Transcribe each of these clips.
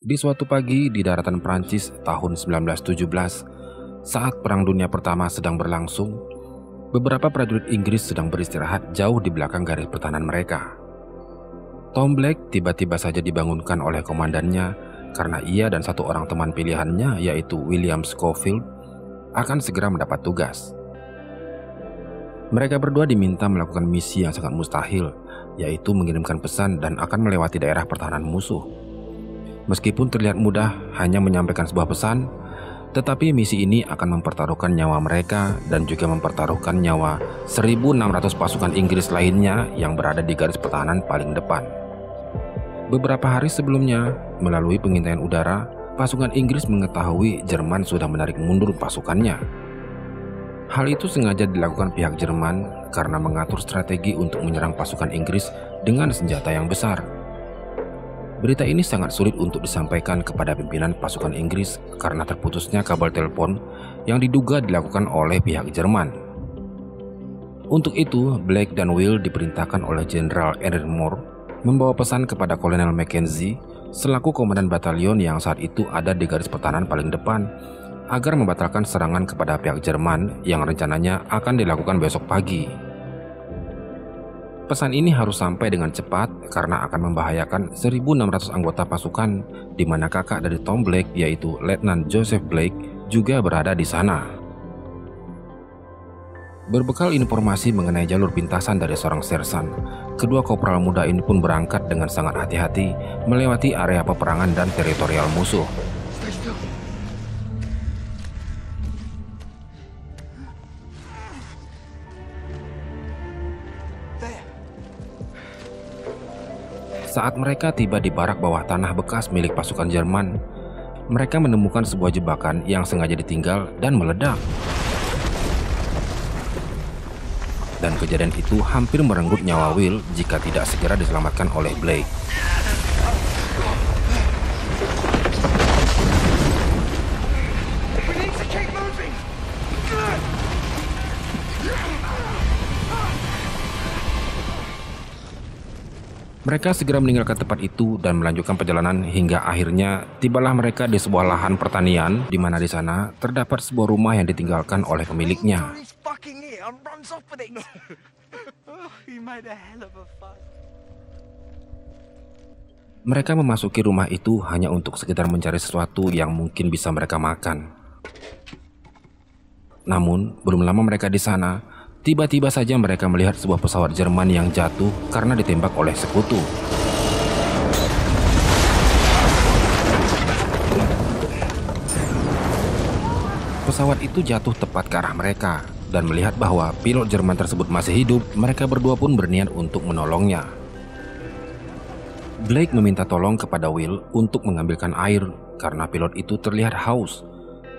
Di suatu pagi di daratan Prancis tahun 1917, saat Perang Dunia Pertama sedang berlangsung, beberapa prajurit Inggris sedang beristirahat jauh di belakang garis pertahanan mereka. Tom Black tiba-tiba saja dibangunkan oleh komandannya karena ia dan satu orang teman pilihannya, yaitu William Schofield, akan segera mendapat tugas. Mereka berdua diminta melakukan misi yang sangat mustahil, yaitu mengirimkan pesan dan akan melewati daerah pertahanan musuh. Meskipun terlihat mudah hanya menyampaikan sebuah pesan, tetapi misi ini akan mempertaruhkan nyawa mereka dan juga mempertaruhkan nyawa 1.600 pasukan Inggris lainnya yang berada di garis pertahanan paling depan. Beberapa hari sebelumnya, melalui pengintaian udara, pasukan Inggris mengetahui Jerman sudah menarik mundur pasukannya. Hal itu sengaja dilakukan pihak Jerman karena mengatur strategi untuk menyerang pasukan Inggris dengan senjata yang besar. Berita ini sangat sulit untuk disampaikan kepada pimpinan pasukan Inggris karena terputusnya kabel telepon yang diduga dilakukan oleh pihak Jerman. Untuk itu, Black dan Will diperintahkan oleh Jenderal Edward Moore membawa pesan kepada Kolonel Mackenzie selaku komandan batalion yang saat itu ada di garis pertahanan paling depan agar membatalkan serangan kepada pihak Jerman yang rencananya akan dilakukan besok pagi. Pesan ini harus sampai dengan cepat karena akan membahayakan 1.600 anggota pasukan, di mana kakak dari Tom Black yaitu Letnan Joseph Blake juga berada di sana. Berbekal informasi mengenai jalur pintasan dari seorang sersan, kedua kopral muda ini pun berangkat dengan sangat hati-hati melewati area peperangan dan teritorial musuh. Saat mereka tiba di barak bawah tanah bekas milik pasukan Jerman, mereka menemukan sebuah jebakan yang sengaja ditinggal dan meledak. Dan kejadian itu hampir merenggut nyawa Will jika tidak segera diselamatkan oleh Blake. Mereka segera meninggalkan tempat itu dan melanjutkan perjalanan hingga akhirnya tibalah mereka di sebuah lahan pertanian di mana di sana terdapat sebuah rumah yang ditinggalkan oleh pemiliknya. Mereka memasuki rumah itu hanya untuk sekedar mencari sesuatu yang mungkin bisa mereka makan. Namun, belum lama mereka di sana, tiba-tiba saja mereka melihat sebuah pesawat Jerman yang jatuh karena ditembak oleh sekutu. Pesawat itu jatuh tepat ke arah mereka, dan melihat bahwa pilot Jerman tersebut masih hidup, mereka berdua pun berniat untuk menolongnya. Blake meminta tolong kepada Will untuk mengambilkan air karena pilot itu terlihat haus.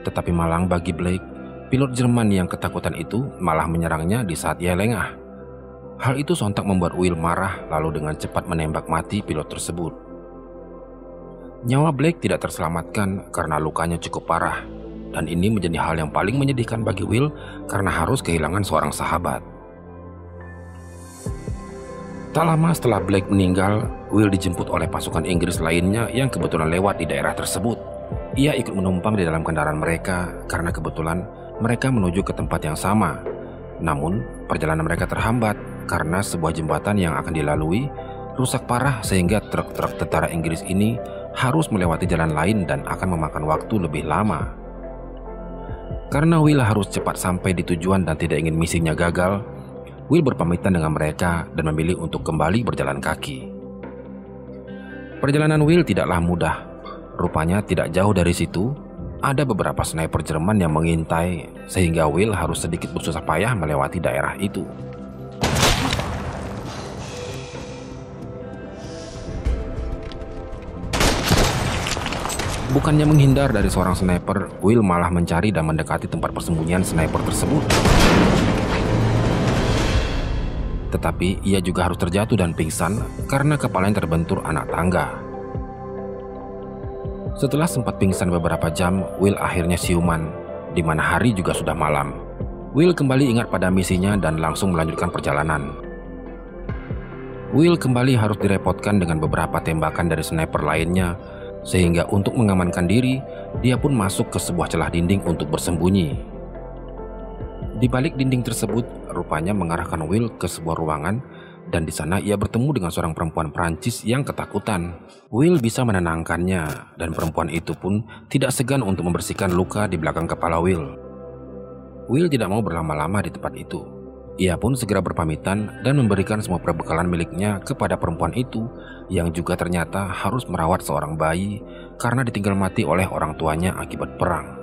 Tetapi malang bagi Blake, pilot Jerman yang ketakutan itu malah menyerangnya di saat ia lengah. Hal itu sontak membuat Will marah lalu dengan cepat menembak mati pilot tersebut. Nyawa Blake tidak terselamatkan karena lukanya cukup parah, dan ini menjadi hal yang paling menyedihkan bagi Will karena harus kehilangan seorang sahabat. Tak lama setelah Blake meninggal, Will dijemput oleh pasukan Inggris lainnya yang kebetulan lewat di daerah tersebut. Ia ikut menumpang di dalam kendaraan mereka karena kebetulan mereka menuju ke tempat yang sama. Namun, perjalanan mereka terhambat karena sebuah jembatan yang akan dilalui rusak parah sehingga truk-truk tentara Inggris ini harus melewati jalan lain dan akan memakan waktu lebih lama. Karena Will harus cepat sampai di tujuan dan tidak ingin misinya gagal, Will berpamitan dengan mereka dan memilih untuk kembali berjalan kaki. Perjalanan Will tidaklah mudah. Rupanya tidak jauh dari situ ada beberapa sniper Jerman yang mengintai, sehingga Will harus sedikit bersusah payah melewati daerah itu. Bukannya menghindar dari seorang sniper, Will malah mencari dan mendekati tempat persembunyian sniper tersebut. Tetapi ia juga harus terjatuh dan pingsan karena kepalanya terbentur anak tangga. Setelah sempat pingsan beberapa jam, Will akhirnya siuman, di mana hari juga sudah malam. Will kembali ingat pada misinya dan langsung melanjutkan perjalanan. Will kembali harus direpotkan dengan beberapa tembakan dari sniper lainnya Sehingga untuk mengamankan diri, dia pun masuk ke sebuah celah dinding untuk bersembunyi. Di balik dinding tersebut, rupanya mengarahkan Will ke sebuah ruangan, dan di sana ia bertemu dengan seorang perempuan Prancis yang ketakutan. Will bisa menenangkannya, dan perempuan itu pun tidak segan untuk membersihkan luka di belakang kepala Will. Will tidak mau berlama-lama di tempat itu. Ia pun segera berpamitan dan memberikan semua perbekalan miliknya kepada perempuan itu, yang juga ternyata harus merawat seorang bayi karena ditinggal mati oleh orang tuanya akibat perang.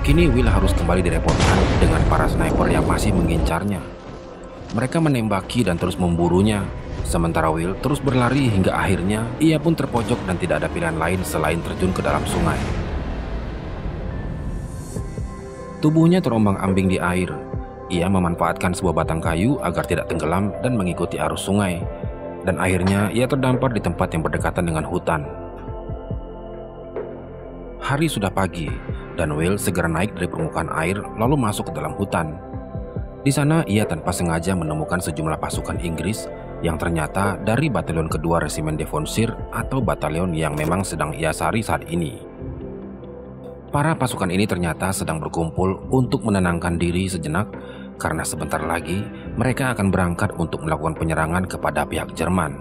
Kini Will harus kembali direpotkan dengan para sniper yang masih mengincarnya. Mereka menembaki dan terus memburunya, sementara Will terus berlari hingga akhirnya ia pun terpojok dan tidak ada pilihan lain selain terjun ke dalam sungai. Tubuhnya terombang-ambing di air. Ia memanfaatkan sebuah batang kayu agar tidak tenggelam dan mengikuti arus sungai. Dan akhirnya ia terdampar di tempat yang berdekatan dengan hutan. Hari sudah pagi, dan Will segera naik dari permukaan air lalu masuk ke dalam hutan. Di sana ia tanpa sengaja menemukan sejumlah pasukan Inggris yang ternyata dari batalion kedua Resimen Devonshire atau batalion yang memang sedang ia sari saat ini. Para pasukan ini ternyata sedang berkumpul untuk menenangkan diri sejenak karena sebentar lagi mereka akan berangkat untuk melakukan penyerangan kepada pihak Jerman.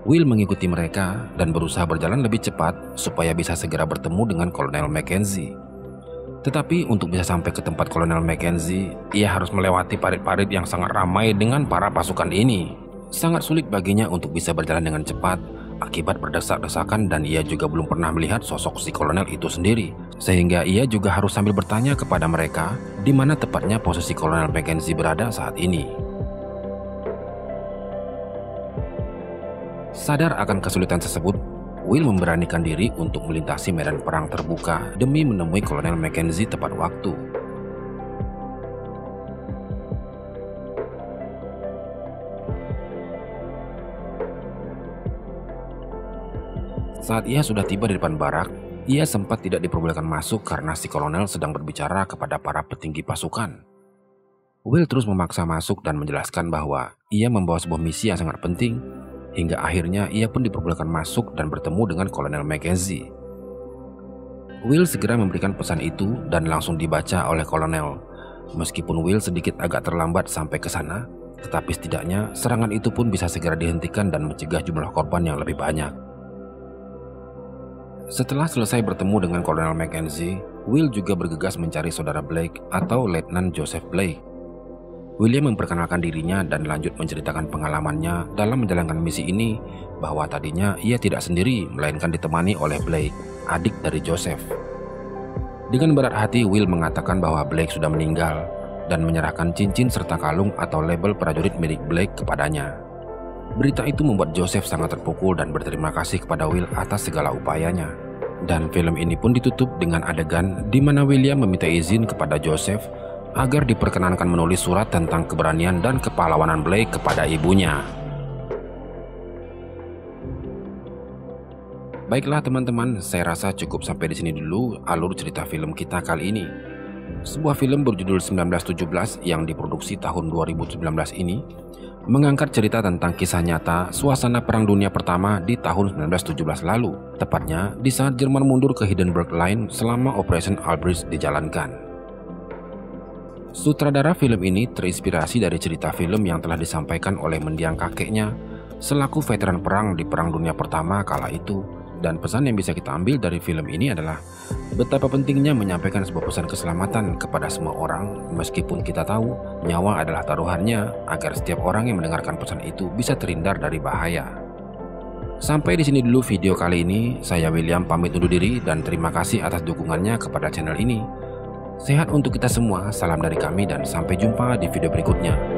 Will mengikuti mereka dan berusaha berjalan lebih cepat supaya bisa segera bertemu dengan Kolonel Mackenzie. Tetapi untuk bisa sampai ke tempat Kolonel Mackenzie, ia harus melewati parit-parit yang sangat ramai dengan para pasukan ini. Sangat sulit baginya untuk bisa berjalan dengan cepat akibat berdesak-desakan, dan ia juga belum pernah melihat sosok si kolonel itu sendiri. Sehingga ia juga harus sambil bertanya kepada mereka di mana tepatnya posisi Kolonel Mackenzie berada saat ini. Sadar akan kesulitan tersebut, Will memberanikan diri untuk melintasi medan perang terbuka demi menemui Kolonel Mackenzie tepat waktu. Saat ia sudah tiba di depan barak, ia sempat tidak diperbolehkan masuk karena si kolonel sedang berbicara kepada para petinggi pasukan. Will terus memaksa masuk dan menjelaskan bahwa ia membawa sebuah misi yang sangat penting. Hingga akhirnya ia pun diperbolehkan masuk dan bertemu dengan Kolonel Mackenzie. Will segera memberikan pesan itu dan langsung dibaca oleh kolonel. Meskipun Will sedikit agak terlambat sampai ke sana, tetapi setidaknya serangan itu pun bisa segera dihentikan dan mencegah jumlah korban yang lebih banyak. Setelah selesai bertemu dengan Kolonel Mackenzie, Will juga bergegas mencari saudara Blake atau Letnan Joseph Blake. William memperkenalkan dirinya dan lanjut menceritakan pengalamannya dalam menjalankan misi ini, bahwa tadinya ia tidak sendiri melainkan ditemani oleh Blake, adik dari Joseph. Dengan berat hati, Will mengatakan bahwa Blake sudah meninggal dan menyerahkan cincin serta kalung atau label prajurit milik Blake kepadanya. Berita itu membuat Joseph sangat terpukul dan berterima kasih kepada Will atas segala upayanya. Dan film ini pun ditutup dengan adegan di mana William meminta izin kepada Joseph agar diperkenankan menulis surat tentang keberanian dan kepahlawanan Blake kepada ibunya. Baiklah teman-teman, saya rasa cukup sampai di sini dulu alur cerita film kita kali ini. Sebuah film berjudul 1917 yang diproduksi tahun 2019 ini mengangkat cerita tentang kisah nyata suasana Perang Dunia Pertama di tahun 1917 lalu, tepatnya di saat Jerman mundur ke Hindenburg Line selama Operation Albrecht dijalankan. Sutradara film ini terinspirasi dari cerita film yang telah disampaikan oleh mendiang kakeknya selaku veteran perang di Perang Dunia Pertama kala itu. Dan pesan yang bisa kita ambil dari film ini adalah betapa pentingnya menyampaikan sebuah pesan keselamatan kepada semua orang, meskipun kita tahu nyawa adalah taruhannya, agar setiap orang yang mendengarkan pesan itu bisa terhindar dari bahaya. Sampai di sini dulu video kali ini. Saya William pamit undur diri dan terima kasih atas dukungannya kepada channel ini. Sehat untuk kita semua, salam dari kami dan sampai jumpa di video berikutnya.